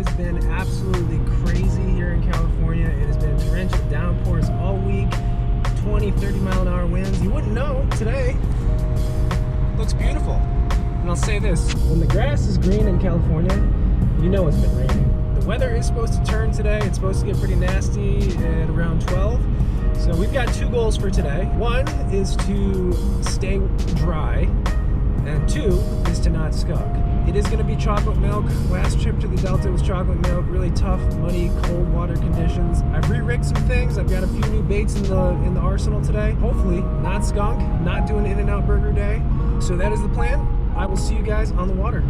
has been absolutely crazy here in California. It has been torrential downpours all week, 20-30 mile an hour winds. You wouldn't know today. Looks beautiful. And I'll say this, when the grass is green in California, you know it's been raining. The weather is supposed to turn today. It's supposed to get pretty nasty at around 12. So we've got two goals for today. One is to stay dry, and two is to not skunk. It is going to be chocolate milk. Last trip to the Delta was chocolate milk. Really tough, muddy, cold water conditions. I've re-rigged some things. I've got a few new baits in the arsenal today. Hopefully, not skunk, not doing In-N-Out Burger Day. So that is the plan. I will see you guys on the water.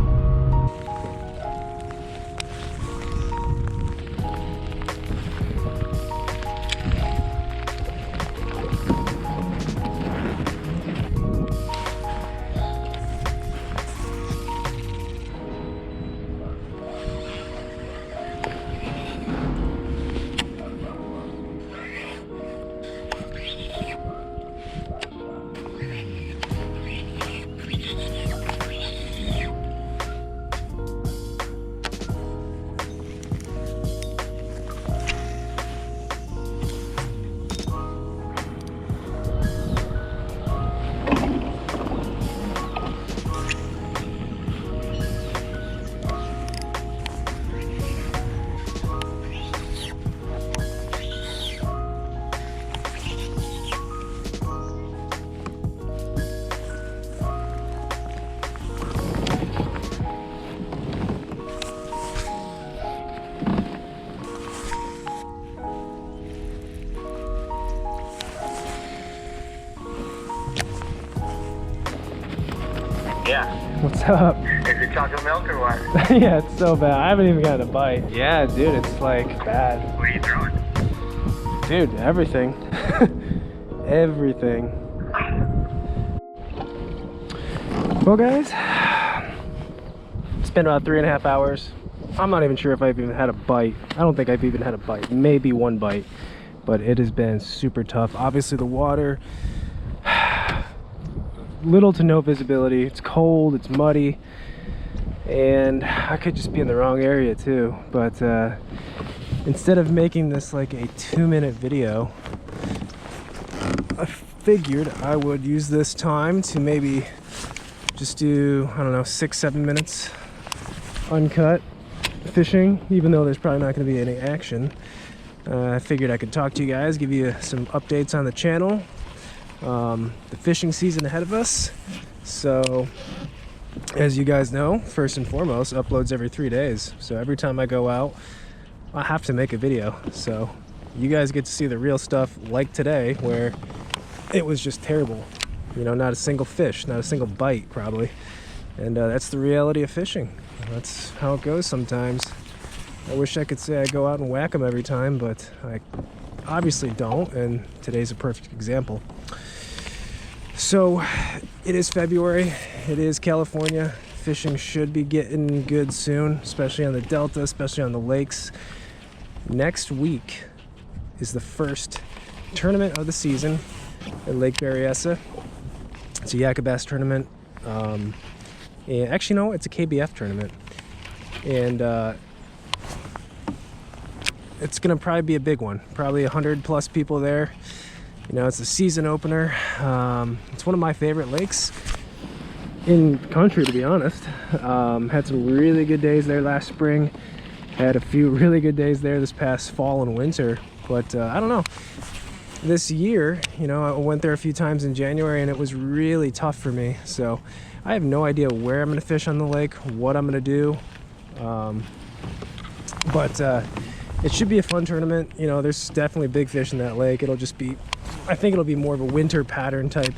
Yeah. What's up? Is it chocolate milk or what? Yeah, it's so bad. I haven't even gotten a bite. Yeah, dude, it's like bad. What are you throwing? Dude, everything. Everything. Well, guys, it's been about 3.5 hours. I'm not even sure if I've even had a bite. I don't think I've even had a bite. Maybe one bite. But it has been super tough. Obviously, the water, little to no visibility. It's cold, it's muddy, and I could just be in the wrong area too. But instead of making this like a 2-minute video, I figured I would use this time to maybe just do, I don't know, 6-7 minutes uncut fishing, even though there's probably not going to be any action. I figured I could talk to you guys, give you some updates on the channel. The fishing season ahead of us. So as you guys know, first and foremost, uploads every 3 days. So every time I go out, I have to make a video. So you guys get to see the real stuff, like today, where it was just terrible. You know, not a single fish, not a single bite probably. And that's the reality of fishing. That's how it goes sometimes. I wish I could say I go out and whack them every time, but I obviously don't, and today's a perfect example. So it is February, it is California. Fishing should be getting good soon, especially on the Delta, especially on the lakes. Next week is the first tournament of the season at Lake Berryessa. It's a Yak Bass tournament. And actually, no, it's a KBF tournament. And it's gonna probably be a big one. Probably 100+ people there. You know, it's a season opener. It's one of my favorite lakes in country, to be honest. Had some really good days there last spring. Had a few really good days there this past fall and winter. But I don't know. This year, you know, I went there a few times in January and it was really tough for me. So I have no idea where I'm gonna fish on the lake, what I'm gonna do. But it should be a fun tournament. You know, there's definitely big fish in that lake. It'll just be, I think it'll be more of a winter pattern type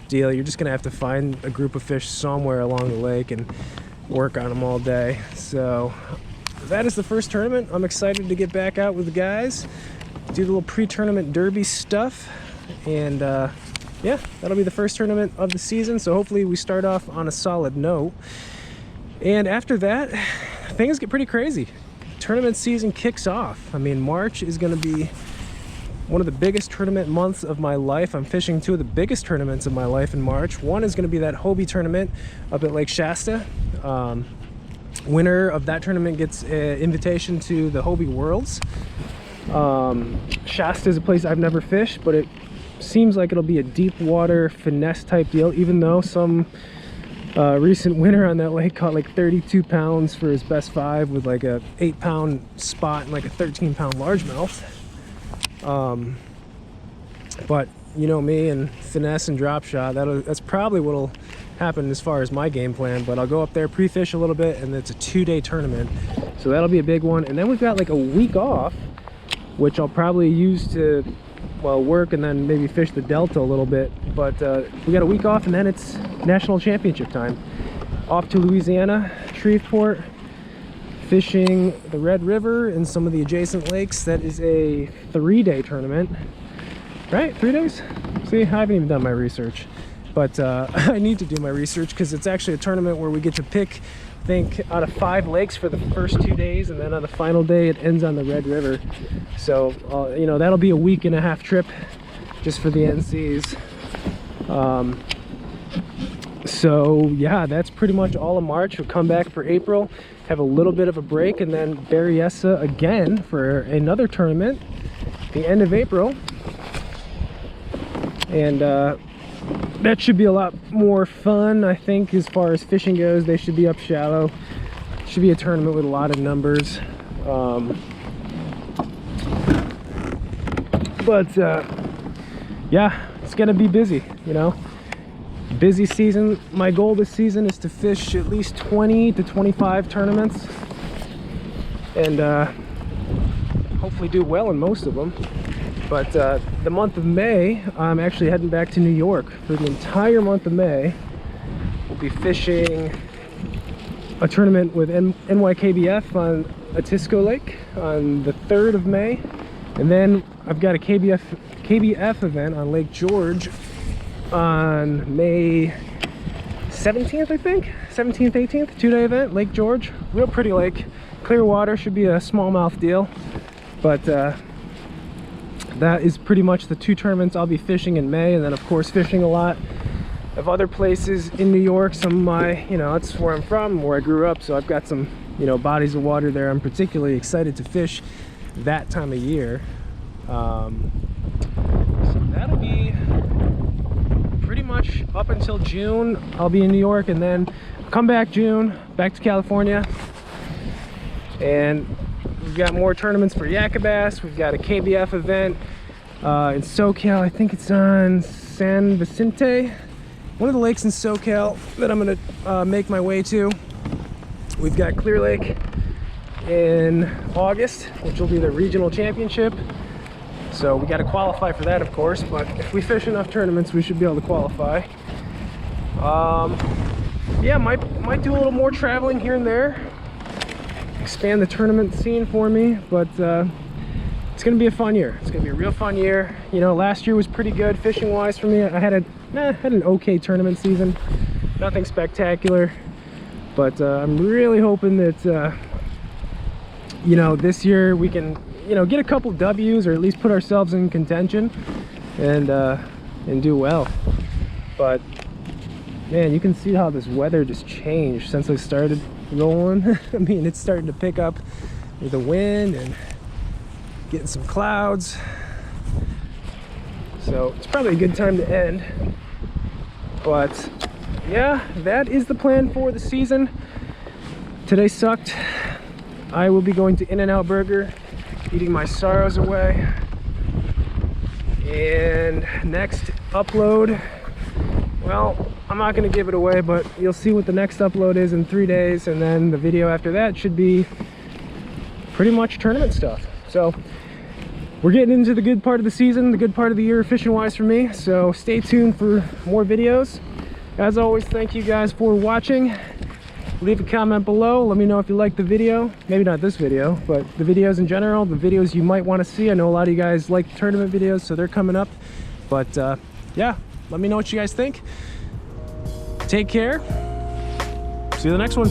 deal. You're just gonna have to find a group of fish somewhere along the lake and work on them all day. So that is the first tournament. I'm excited to get back out with the guys, do the little pre-tournament derby stuff, and yeah, that'll be the first tournament of the season. So hopefully we start off on a solid note. And after that, things get pretty crazy. Tournament season kicks off. I mean, March is going to be one of the biggest tournament months of my life. I'm fishing two of the biggest tournaments of my life in March. One is going to be that Hobie tournament up at Lake Shasta. Winner of that tournament gets an invitation to the Hobie Worlds. Shasta is a place I've never fished, but it seems like it'll be a deep water finesse type deal, even though some recent winner on that lake caught like 32 pounds for his best 5 with like a 8-pound spot and like a 13-pound largemouth. But you know me and finesse and drop shot, that's probably what'll happen as far as my game plan. But I'll go up there, pre-fish a little bit, and it's a 2-day tournament, so that'll be a big one. And then we've got like a week off, which I'll probably use to, well, work and then maybe fish the Delta a little bit. But we got a week off, and then it's national championship time. Off to Louisiana, Shreveport, fishing the Red River and some of the adjacent lakes. That is a 3-day tournament, right? 3 days? See, I haven't even done my research, but I need to do my research because it's actually a tournament where we get to pick, I think, out of 5 lakes for the first 2 days, and then on the final day it ends on the Red River. So you know, that'll be a 1.5-week trip just for the NCs. So yeah, that's pretty much all of March. We'll come back for April, have a little bit of a break, and then Berryessa again for another tournament the end of April. And that should be a lot more fun, I think, as far as fishing goes. They should be up shallow. Should be a tournament with a lot of numbers. Yeah, it's gonna be busy, you know. Busy season. My goal this season is to fish at least 20 to 25 tournaments, and hopefully do well in most of them. But the month of May, I'm actually heading back to New York for the entire month of May. We'll be fishing a tournament with NYKBF on Atisco Lake on the 3rd of May. And then I've got a KBF event on Lake George on May 17th, I think. 17th, 18th, 2-day event, Lake George. Real pretty lake. Clear water, should be a smallmouth deal. But that is pretty much the 2 tournaments I'll be fishing in May. And then of course fishing a lot of other places in New York. Some of my, you know, that's where I'm from, where I grew up, so I've got some, you know, bodies of water there I'm particularly excited to fish that time of year. So that'll be pretty much up until June. I'll be in New York, and then come back June, back to California, and we've got more tournaments for Yakabass. We've got a KBF event in SoCal. I think it's on San Vicente, one of the lakes in SoCal that I'm gonna make my way to. We've got Clear Lake in August, which will be the regional championship. So we got to qualify for that, of course, but if we fish enough tournaments, we should be able to qualify. Yeah, might do a little more traveling here and there, expand the tournament scene for me, but it's gonna be a fun year. It's gonna be a real fun year. You know, last year was pretty good fishing wise for me. I had an okay tournament season, nothing spectacular, but I'm really hoping that you know, this year we can, you know, get a couple W's, or at least put ourselves in contention and do well. But man, you can see how this weather just changed since I started rolling. I mean, it's starting to pick up with the wind and getting some clouds, so it's probably a good time to end. But yeah, that is the plan for the season. Today sucked. I will be going to In-N-Out Burger, eating my sorrows away. And next upload, well, I'm not going to give it away, but you'll see what the next upload is in 3 days, and then the video after that should be pretty much tournament stuff. So we're getting into the good part of the season, the good part of the year fishing wise for me, so stay tuned for more videos. As always, thank you guys for watching. Leave a comment below, let me know if you liked the video. Maybe not this video, but the videos in general, the videos you might want to see. I know a lot of you guys like tournament videos, so they're coming up. But yeah, let me know what you guys think. Take care. See you in the next one.